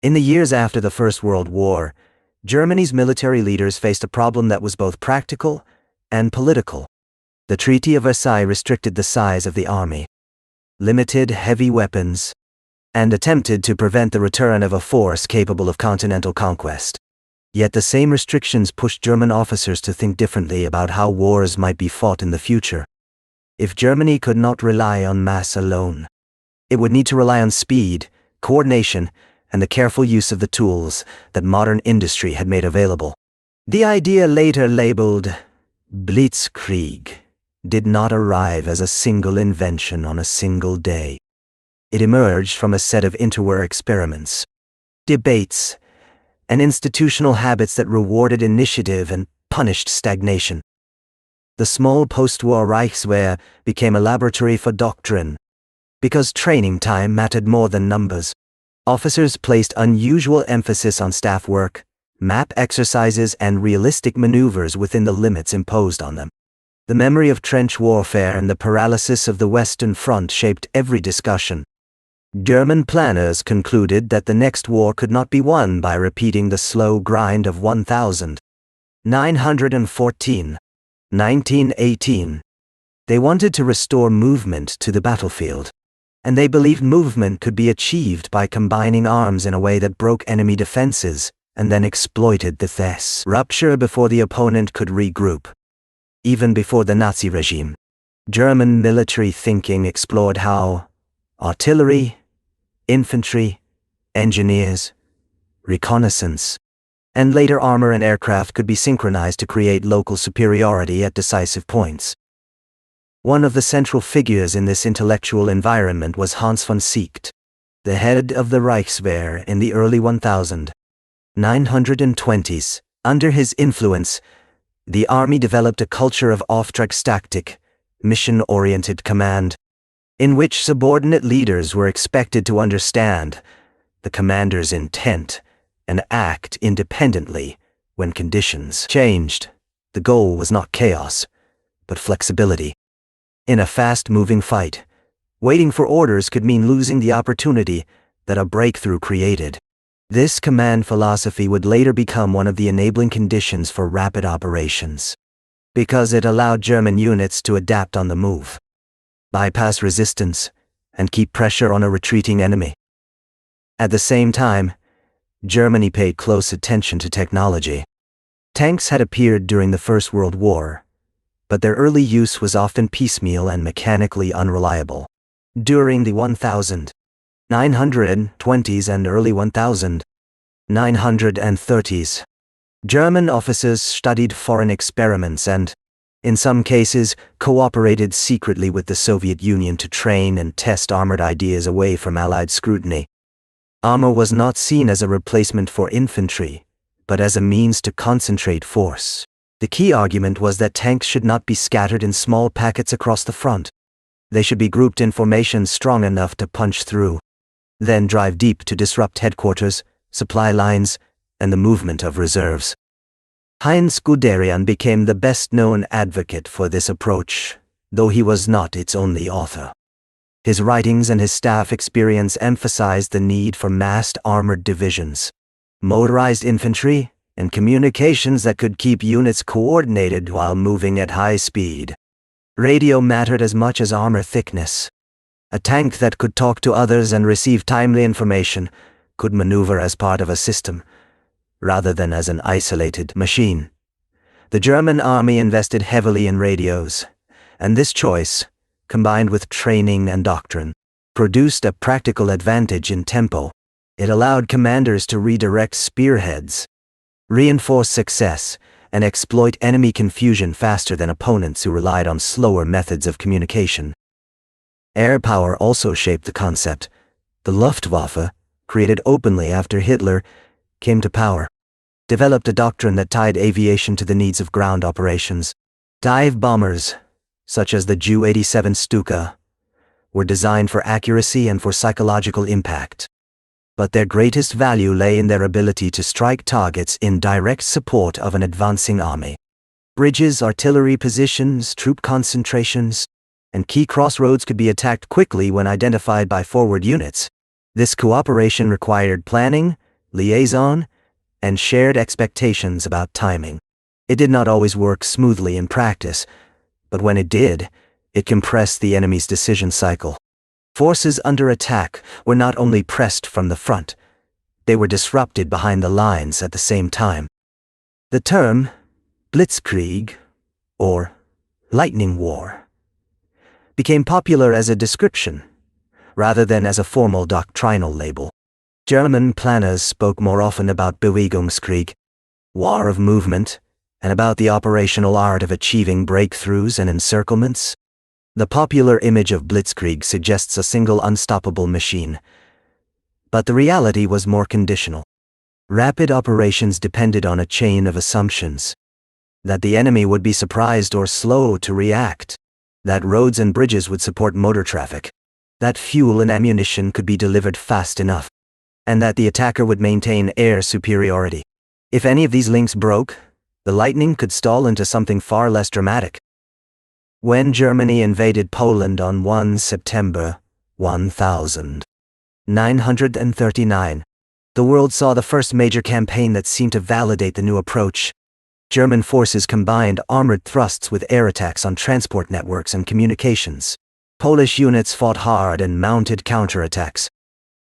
In the years after the First World War, Germany's military leaders faced a problem that was both practical and political. The Treaty of Versailles restricted the size of the army, limited heavy weapons, and attempted to prevent the return of a force capable of continental conquest. Yet the same restrictions pushed German officers to think differently about how wars might be fought in the future. If Germany could not rely on mass alone, it would need to rely on speed, coordination, and the careful use of the tools that modern industry had made available. The idea, later labeled Blitzkrieg, did not arrive as a single invention on a single day. It emerged from a set of interwar experiments, debates, and institutional habits that rewarded initiative and punished stagnation. The small post-war Reichswehr became a laboratory for doctrine, because training time mattered more than numbers. Officers placed unusual emphasis on staff work, map exercises, and realistic maneuvers within the limits imposed on them. The memory of trench warfare and the paralysis of the Western Front shaped every discussion. German planners concluded that the next war could not be won by repeating the slow grind of 1914, 1918. They wanted to restore movement to the battlefield, and they believed movement could be achieved by combining arms in a way that broke enemy defenses and then exploited this rupture before the opponent could regroup. Even before the Nazi regime, German military thinking explored how artillery, infantry, engineers, reconnaissance, and later armor and aircraft could be synchronized to create local superiority at decisive points. One of the central figures in this intellectual environment was Hans von Seeckt, the head of the Reichswehr in the early 1920s. Under his influence, the army developed a culture of Auftragstaktik, mission-oriented command, in which subordinate leaders were expected to understand the commander's intent and act independently when conditions changed. The goal was not chaos, but flexibility. In a fast-moving fight, waiting for orders could mean losing the opportunity that a breakthrough created. This command philosophy would later become one of the enabling conditions for rapid operations, because it allowed German units to adapt on the move, bypass resistance, and keep pressure on a retreating enemy. At the same time, Germany paid close attention to technology. Tanks had appeared during the First World War, but their early use was often piecemeal and mechanically unreliable. During the 1920s and early 1930s, German officers studied foreign experiments and, in some cases, cooperated secretly with the Soviet Union to train and test armored ideas away from Allied scrutiny. Armor was not seen as a replacement for infantry, but as a means to concentrate force. The key argument was that tanks should not be scattered in small packets across the front. They should be grouped in formations strong enough to punch through, then drive deep to disrupt headquarters, supply lines, and the movement of reserves. Heinz Guderian became the best-known advocate for this approach, though he was not its only author. His writings and his staff experience emphasized the need for massed armored divisions, motorized infantry, and communications that could keep units coordinated while moving at high speed. Radio mattered as much as armor thickness. A tank that could talk to others and receive timely information could maneuver as part of a system, rather than as an isolated machine. The German army invested heavily in radios, and this choice, combined with training and doctrine, produced a practical advantage in tempo. It allowed commanders to redirect spearheads, reinforce success, and exploit enemy confusion faster than opponents who relied on slower methods of communication. Air power also shaped the concept. The Luftwaffe, created openly after Hitler came to power, developed a doctrine that tied aviation to the needs of ground operations. Dive bombers, such as the Ju-87 Stuka, were designed for accuracy and for psychological impact. But their greatest value lay in their ability to strike targets in direct support of an advancing army. Bridges, artillery positions, troop concentrations, and key crossroads could be attacked quickly when identified by forward units. This cooperation required planning, liaison, and shared expectations about timing. It did not always work smoothly in practice, but when it did, it compressed the enemy's decision cycle. Forces under attack were not only pressed from the front, they were disrupted behind the lines at the same time. The term Blitzkrieg, or lightning war, became popular as a description, rather than as a formal doctrinal label. German planners spoke more often about Bewegungskrieg, war of movement, and about the operational art of achieving breakthroughs and encirclements. The popular image of Blitzkrieg suggests a single unstoppable machine, but the reality was more conditional. Rapid operations depended on a chain of assumptions: that the enemy would be surprised or slow to react, that roads and bridges would support motor traffic, that fuel and ammunition could be delivered fast enough, and that the attacker would maintain air superiority. If any of these links broke, the lightning could stall into something far less dramatic. When Germany invaded Poland on 1 September 1939, the world saw the first major campaign that seemed to validate the new approach. German forces combined armored thrusts with air attacks on transport networks and communications. Polish units fought hard and mounted counterattacks,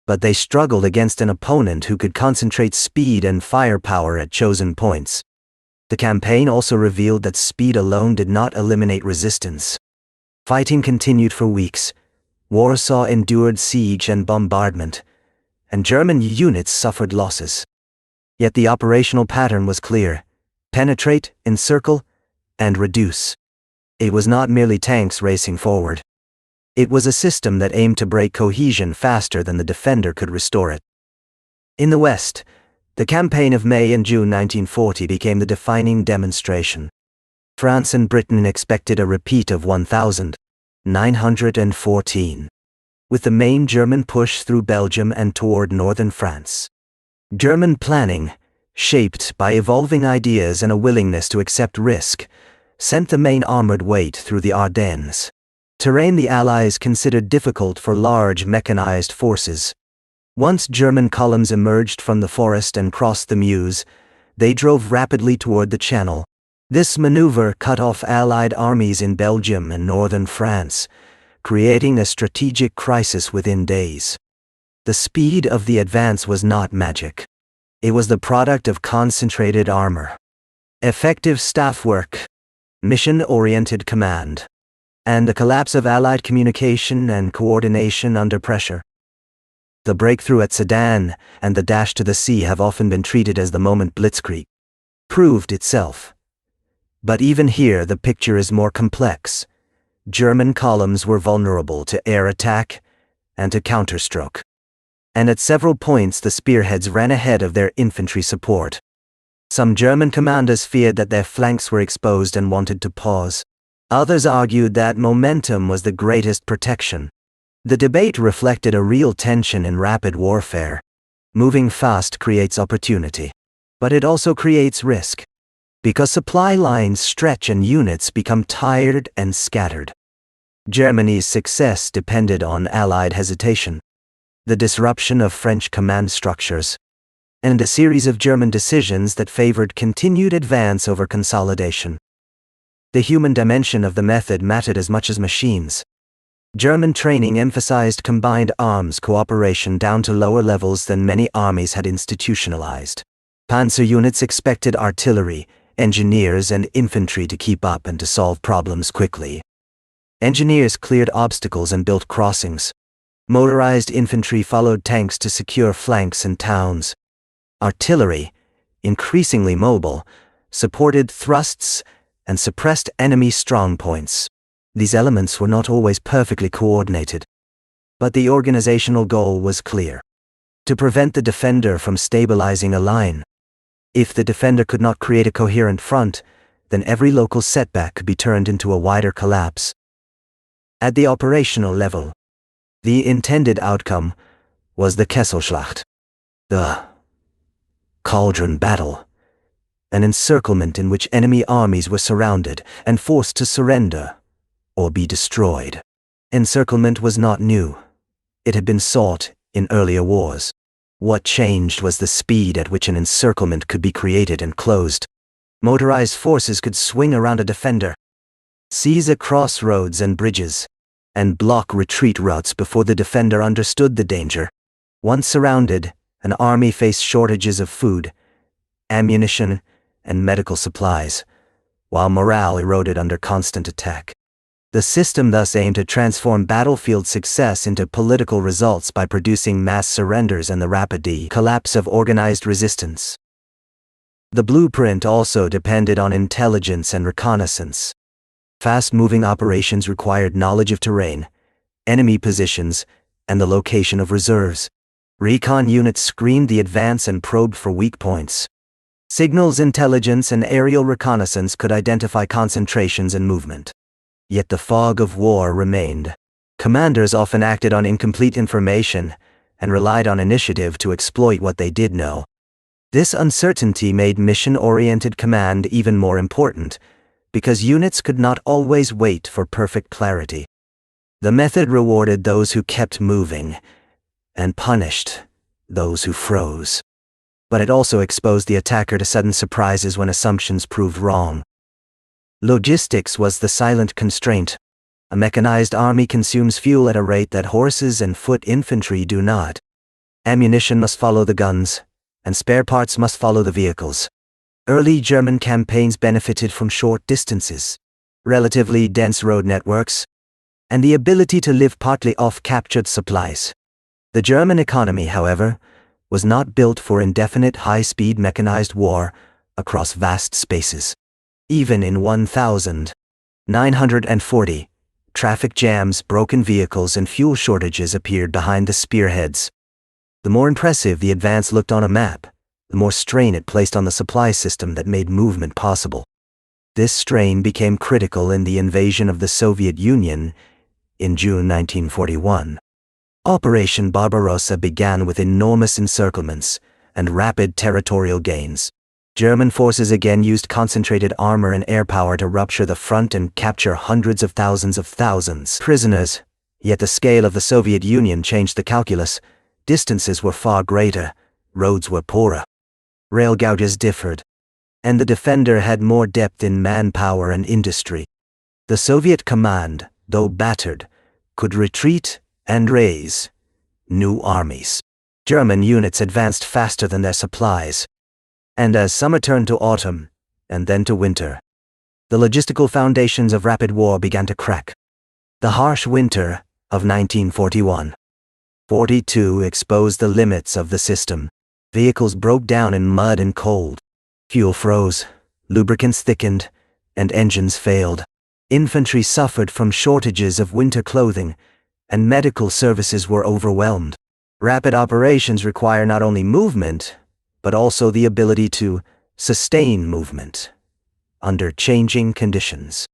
but they struggled against an opponent who could concentrate speed and firepower at chosen points. The campaign also revealed that speed alone did not eliminate resistance. Fighting continued for weeks. Warsaw endured siege and bombardment, and German units suffered losses. Yet the operational pattern was clear: penetrate, encircle, and reduce. It was not merely tanks racing forward. It was a system that aimed to break cohesion faster than the defender could restore it. In the West, the campaign of May and June 1940 became the defining demonstration. France and Britain expected a repeat of 1914, with the main German push through Belgium and toward northern France. German planning, shaped by evolving ideas and a willingness to accept risk, sent the main armored weight through the Ardennes, terrain the Allies considered difficult for large mechanized forces. Once German columns emerged from the forest and crossed the Meuse, they drove rapidly toward the Channel. This maneuver cut off Allied armies in Belgium and northern France, creating a strategic crisis within days. The speed of the advance was not magic. It was the product of concentrated armor, effective staff work, mission-oriented command, and the collapse of Allied communication and coordination under pressure. The breakthrough at Sedan and the dash to the sea have often been treated as the moment Blitzkrieg proved itself. But even here the picture is more complex. German columns were vulnerable to air attack and to counterstroke, and at several points the spearheads ran ahead of their infantry support. Some German commanders feared that their flanks were exposed and wanted to pause. Others argued that momentum was the greatest protection. The debate reflected a real tension in rapid warfare. Moving fast creates opportunity, but it also creates risk, because supply lines stretch and units become tired and scattered. Germany's success depended on Allied hesitation, the disruption of French command structures, and a series of German decisions that favored continued advance over consolidation. The human dimension of the method mattered as much as machines. German training emphasized combined arms cooperation down to lower levels than many armies had institutionalized. Panzer units expected artillery, engineers, and infantry to keep up and to solve problems quickly. Engineers cleared obstacles and built crossings. Motorized infantry followed tanks to secure flanks and towns. Artillery, increasingly mobile, supported thrusts and suppressed enemy strongpoints. These elements were not always perfectly coordinated, but the organizational goal was clear: to prevent the defender from stabilizing a line. If the defender could not create a coherent front, then every local setback could be turned into a wider collapse. At the operational level, the intended outcome was the Kesselschlacht, the cauldron battle, an encirclement in which enemy armies were surrounded and forced to surrender or be destroyed. Encirclement was not new. It had been sought in earlier wars. What changed was the speed at which an encirclement could be created and closed. Motorized forces could swing around a defender, seize a crossroads and bridges, and block retreat routes before the defender understood the danger. Once surrounded, an army faced shortages of food, ammunition, and medical supplies, while morale eroded under constant attack. The system thus aimed to transform battlefield success into political results by producing mass surrenders and the rapid collapse of organized resistance. The blueprint also depended on intelligence and reconnaissance. Fast-moving operations required knowledge of terrain, enemy positions, and the location of reserves. Recon units screened the advance and probed for weak points. Signals intelligence and aerial reconnaissance could identify concentrations and movement. Yet the fog of war remained. Commanders often acted on incomplete information and relied on initiative to exploit what they did know. This uncertainty made mission-oriented command even more important, because units could not always wait for perfect clarity. The method rewarded those who kept moving, and punished those who froze. But it also exposed the attacker to sudden surprises when assumptions proved wrong. Logistics was the silent constraint. A mechanized army consumes fuel at a rate that horses and foot infantry do not. Ammunition must follow the guns, and spare parts must follow the vehicles. Early German campaigns benefited from short distances, relatively dense road networks, and the ability to live partly off captured supplies. The German economy, however, was not built for indefinite high-speed mechanized war across vast spaces. Even in 1940, traffic jams, broken vehicles, and fuel shortages appeared behind the spearheads. The more impressive the advance looked on a map, the more strain it placed on the supply system that made movement possible. This strain became critical in the invasion of the Soviet Union in June 1941. Operation Barbarossa began with enormous encirclements and rapid territorial gains. German forces again used concentrated armor and air power to rupture the front and capture hundreds of thousands prisoners. Yet the scale of the Soviet Union changed the calculus. Distances were far greater, roads were poorer, rail gauges differed, and the defender had more depth in manpower and industry. The Soviet command, though battered, could retreat and raise new armies. German units advanced faster than their supplies. And as summer turned to autumn, and then to winter, the logistical foundations of rapid war began to crack. The harsh winter of 1941-42 exposed the limits of the system. Vehicles broke down in mud and cold. Fuel froze, lubricants thickened, and engines failed. Infantry suffered from shortages of winter clothing, and medical services were overwhelmed. Rapid operations require not only movement, but also the ability to sustain movement under changing conditions.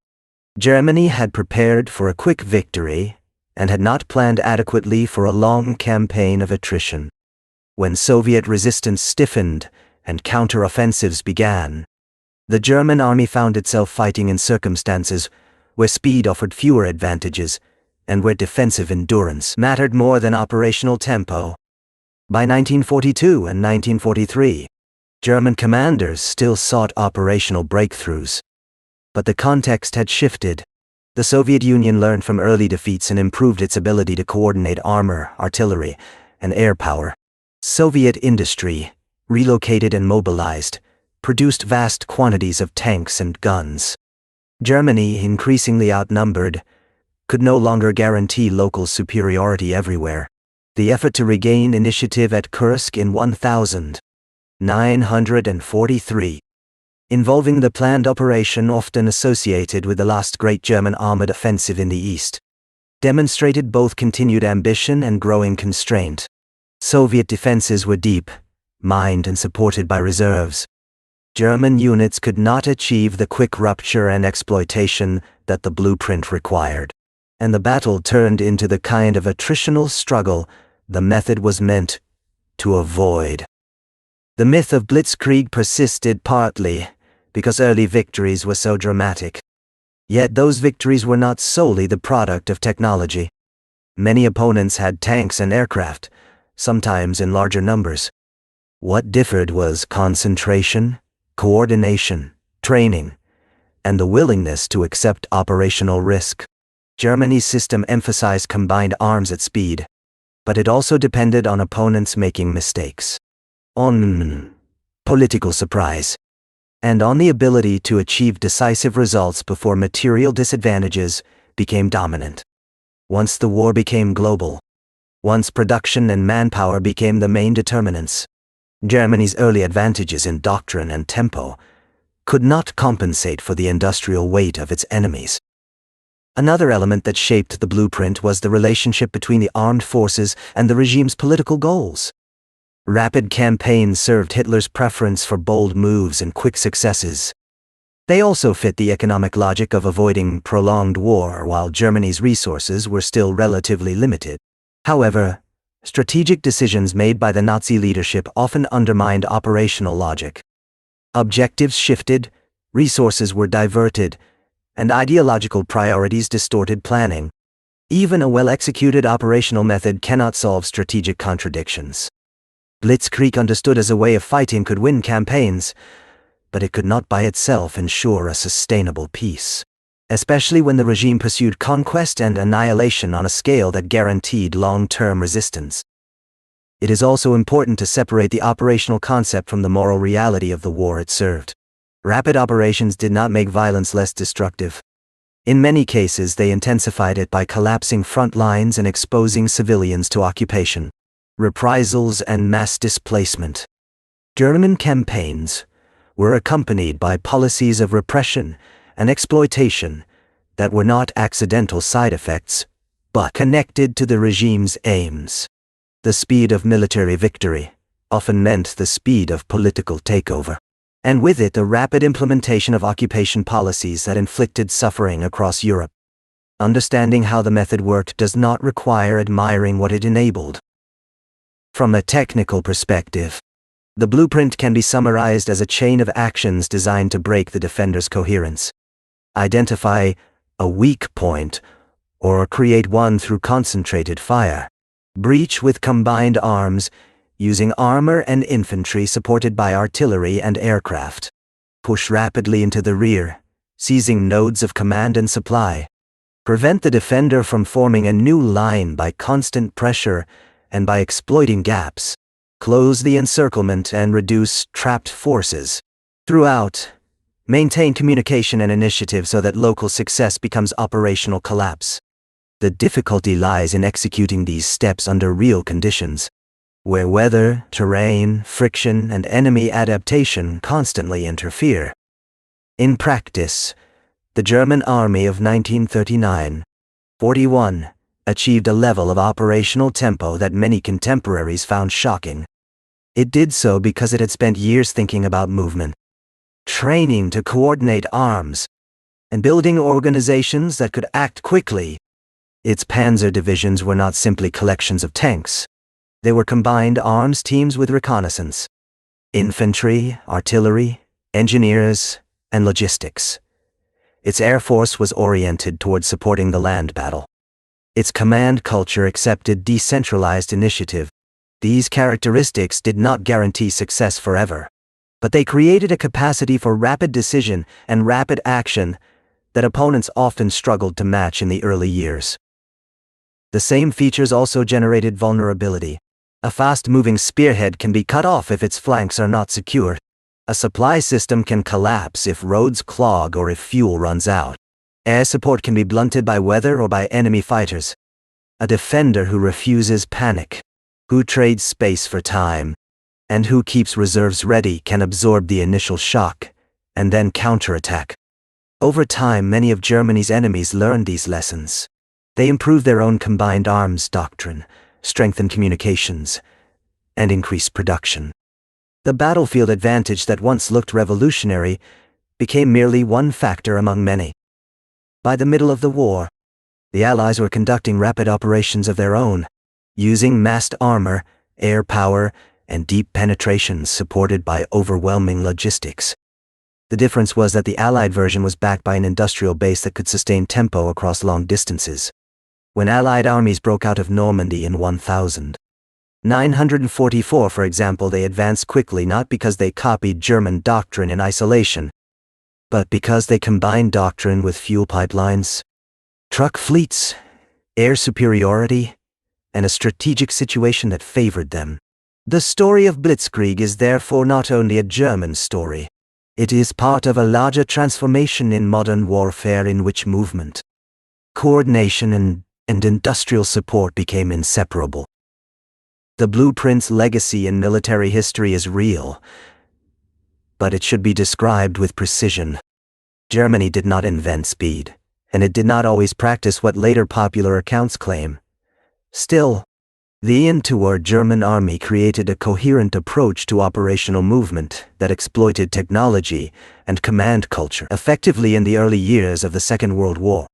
Germany had prepared for a quick victory and had not planned adequately for a long campaign of attrition. When Soviet resistance stiffened and counter-offensives began, the German army found itself fighting in circumstances where speed offered fewer advantages and where defensive endurance mattered more than operational tempo. By 1942 and 1943, German commanders still sought operational breakthroughs. But the context had shifted. The Soviet Union learned from early defeats and improved its ability to coordinate armor, artillery, and air power. Soviet industry, relocated and mobilized, produced vast quantities of tanks and guns. Germany, increasingly outnumbered, could no longer guarantee local superiority everywhere. The effort to regain initiative at Kursk in 1943, involving the planned operation often associated with the last great German armored offensive in the East, demonstrated both continued ambition and growing constraint. Soviet defenses were deep, mined and supported by reserves. German units could not achieve the quick rupture and exploitation that the blueprint required, and the battle turned into the kind of attritional struggle the method was meant to avoid. The myth of Blitzkrieg persisted partly because early victories were so dramatic. Yet those victories were not solely the product of technology. Many opponents had tanks and aircraft, sometimes in larger numbers. What differed was concentration, coordination, training, and the willingness to accept operational risk. Germany's system emphasized combined arms at speed, but it also depended on opponents making mistakes, on political surprise, and on the ability to achieve decisive results before material disadvantages became dominant. Once the war became global, once production and manpower became the main determinants, Germany's early advantages in doctrine and tempo could not compensate for the industrial weight of its enemies. Another element that shaped the blueprint was the relationship between the armed forces and the regime's political goals. Rapid campaigns served Hitler's preference for bold moves and quick successes. They also fit the economic logic of avoiding prolonged war while Germany's resources were still relatively limited. However, strategic decisions made by the Nazi leadership often undermined operational logic. Objectives shifted, resources were diverted, and ideological priorities distorted planning. Even a well-executed operational method cannot solve strategic contradictions. Blitzkrieg, understood as a way of fighting, could win campaigns, but it could not by itself ensure a sustainable peace, especially when the regime pursued conquest and annihilation on a scale that guaranteed long-term resistance. It is also important to separate the operational concept from the moral reality of the war it served. Rapid operations did not make violence less destructive. In many cases, they intensified it by collapsing front lines and exposing civilians to occupation, reprisals, and mass displacement. German campaigns were accompanied by policies of repression and exploitation that were not accidental side effects, but connected to the regime's aims. The speed of military victory often meant the speed of political takeover, and with it the rapid implementation of occupation policies that inflicted suffering across Europe. Understanding how the method worked does not require admiring what it enabled. From a technical perspective, the blueprint can be summarized as a chain of actions designed to break the defender's coherence. Identify a weak point, or create one through concentrated fire. Breach with combined arms, using armor and infantry supported by artillery and aircraft. Push rapidly into the rear, seizing nodes of command and supply. Prevent the defender from forming a new line by constant pressure and by exploiting gaps. Close the encirclement and reduce trapped forces. Throughout, maintain communication and initiative so that local success becomes operational collapse. The difficulty lies in executing these steps under real conditions, where weather, terrain, friction, and enemy adaptation constantly interfere. In practice, the German army of 1939-41 achieved a level of operational tempo that many contemporaries found shocking. It did so because it had spent years thinking about movement, training to coordinate arms, and building organizations that could act quickly. Its panzer divisions were not simply collections of tanks. They were combined arms teams with reconnaissance, infantry, artillery, engineers, and logistics. Its air force was oriented toward supporting the land battle. Its command culture accepted decentralized initiative. These characteristics did not guarantee success forever, but they created a capacity for rapid decision and rapid action that opponents often struggled to match in the early years. The same features also generated vulnerability. A fast-moving spearhead can be cut off if its flanks are not secured. A supply system can collapse if roads clog or if fuel runs out. Air support can be blunted by weather or by enemy fighters. A defender who refuses panic, who trades space for time, and who keeps reserves ready can absorb the initial shock and then counterattack. Over time, many of Germany's enemies learned these lessons. They improved their own combined arms doctrine, strengthened communications, and increased production. The battlefield advantage that once looked revolutionary became merely one factor among many. By the middle of the war, the Allies were conducting rapid operations of their own, using massed armor, air power, and deep penetrations supported by overwhelming logistics. The difference was that the Allied version was backed by an industrial base that could sustain tempo across long distances. When Allied armies broke out of Normandy in 1000, 944, for example, they advanced quickly not because they copied German doctrine in isolation, but because they combined doctrine with fuel pipelines, truck fleets, air superiority, and a strategic situation that favored them. The story of Blitzkrieg is therefore not only a German story. It is part of a larger transformation in modern warfare in which movement, coordination, and industrial support became inseparable. The blueprint's legacy in military history is real, but it should be described with precision. Germany did not invent speed, and it did not always practice what later popular accounts claim. Still, the interwar German army created a coherent approach to operational movement that exploited technology and command culture effectively in the early years of the Second World War.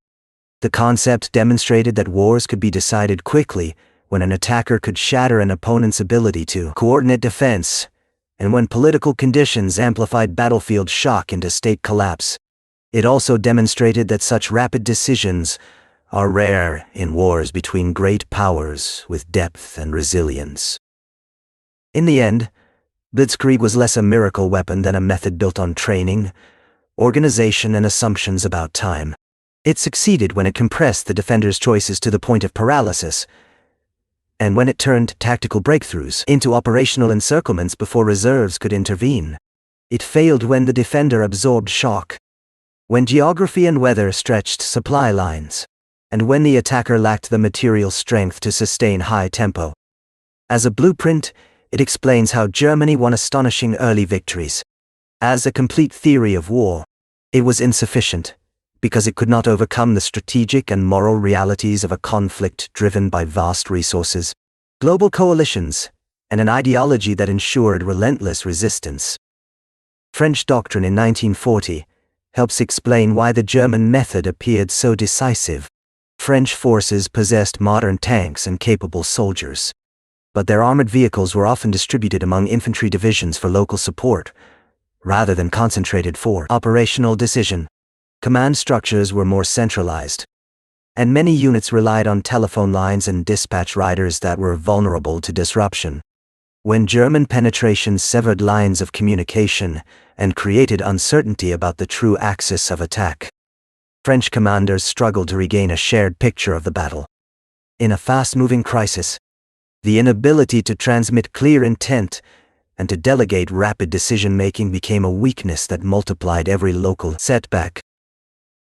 The concept demonstrated that wars could be decided quickly when an attacker could shatter an opponent's ability to coordinate defense, and when political conditions amplified battlefield shock into state collapse. It also demonstrated that such rapid decisions are rare in wars between great powers with depth and resilience. In the end, Blitzkrieg was less a miracle weapon than a method built on training, organization, and assumptions about time. It succeeded when it compressed the defender's choices to the point of paralysis, and when it turned tactical breakthroughs into operational encirclements before reserves could intervene. It failed when the defender absorbed shock, when geography and weather stretched supply lines, and when the attacker lacked the material strength to sustain high tempo. As a blueprint, it explains how Germany won astonishing early victories. As a complete theory of war, it was insufficient, because it could not overcome the strategic and moral realities of a conflict driven by vast resources, global coalitions, and an ideology that ensured relentless resistance. French doctrine in 1940 helps explain why the German method appeared so decisive. French forces possessed modern tanks and capable soldiers, but their armored vehicles were often distributed among infantry divisions for local support, rather than concentrated for operational decision. Command structures were more centralized, and many units relied on telephone lines and dispatch riders that were vulnerable to disruption. When German penetration severed lines of communication and created uncertainty about the true axis of attack, French commanders struggled to regain a shared picture of the battle. In a fast-moving crisis, the inability to transmit clear intent and to delegate rapid decision-making became a weakness that multiplied every local setback.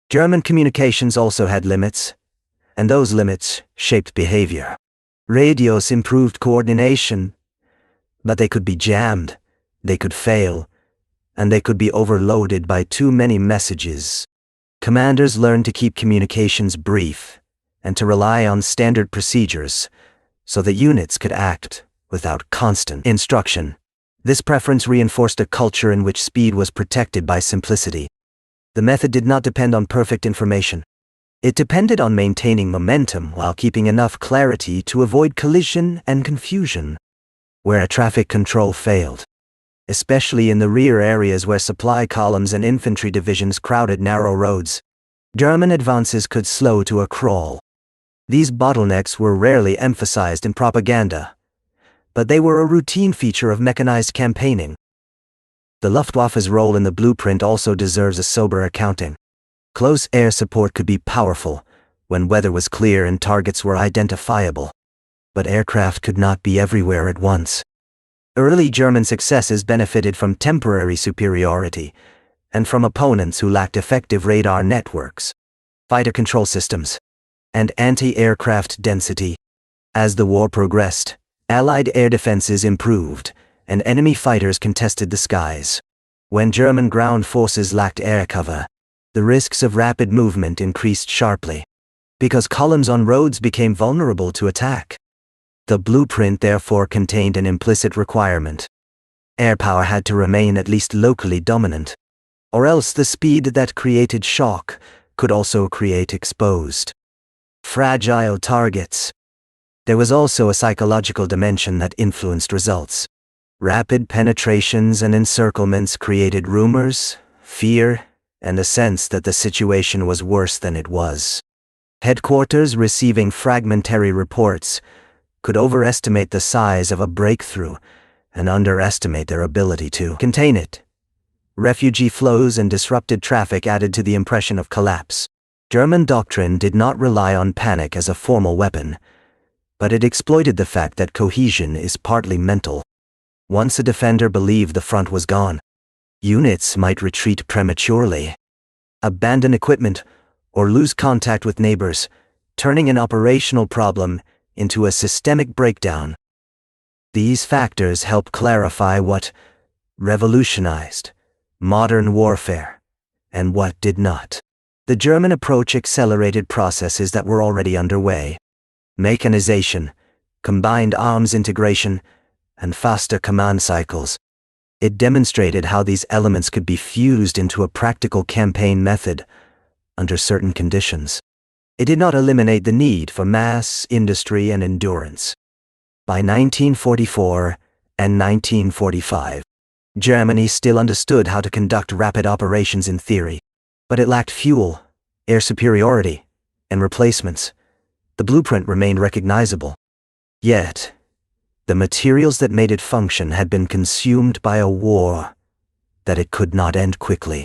German communications also had limits, and those limits shaped behavior. Radios improved coordination, but they could be jammed, they could fail, and they could be overloaded by too many messages. Commanders learned to keep communications brief and to rely on standard procedures so that units could act without constant instruction. This preference reinforced a culture in which speed was protected by simplicity. The method did not depend on perfect information. It depended on maintaining momentum while keeping enough clarity to avoid collision and confusion. Where a traffic control failed, especially in the rear areas where supply columns and infantry divisions crowded narrow roads, German advances could slow to a crawl. These bottlenecks were rarely emphasized in propaganda, but they were a routine feature of mechanized campaigning. The Luftwaffe's role in the blueprint also deserves a sober accounting. Close air support could be powerful when weather was clear and targets were identifiable, but aircraft could not be everywhere at once. Early German successes benefited from temporary superiority and from opponents who lacked effective radar networks, fighter control systems, and anti-aircraft density. As the war progressed, Allied air defenses improved, and enemy fighters contested the skies. When German ground forces lacked air cover, the risks of rapid movement increased sharply, because columns on roads became vulnerable to attack. The blueprint therefore contained an implicit requirement. Air power had to remain at least locally dominant, or else the speed that created shock could also create exposed, fragile targets. There was also a psychological dimension that influenced results. Rapid penetrations and encirclements created rumors, fear, and a sense that the situation was worse than it was. Headquarters receiving fragmentary reports could overestimate the size of a breakthrough and underestimate their ability to contain it. Refugee flows and disrupted traffic added to the impression of collapse. German doctrine did not rely on panic as a formal weapon, but it exploited the fact that cohesion is partly mental. Once a defender believed the front was gone, units might retreat prematurely, abandon equipment, or lose contact with neighbors, turning an operational problem into a systemic breakdown. These factors help clarify what revolutionized modern warfare and what did not. The German approach accelerated processes that were already underway. Mechanization, combined arms integration, and faster command cycles. It demonstrated how these elements could be fused into a practical campaign method under certain conditions. It did not eliminate the need for mass, industry, and endurance. By 1944 and 1945, Germany still understood how to conduct rapid operations in theory, but it lacked fuel, air superiority, and replacements. The blueprint remained recognizable. Yet, the materials that made it function had been consumed by a war that it could not end quickly.